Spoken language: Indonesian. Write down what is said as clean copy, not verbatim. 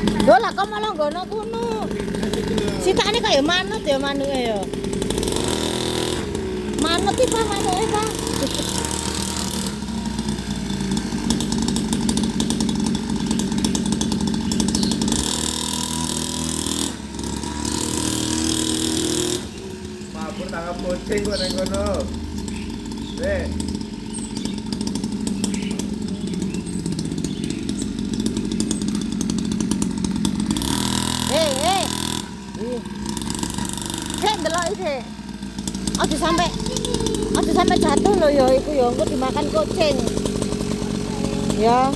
Lho lah kok malah nggono kuno. Sitakane kaya manut ya manuke ya. Manut iki Pak manuke Pak. Mabur tangkap kucing kok nang kono. Eh. Sik ndelok iki. Aja sampai jatuh lho ya iku ya engko dimakan kucing. Ya.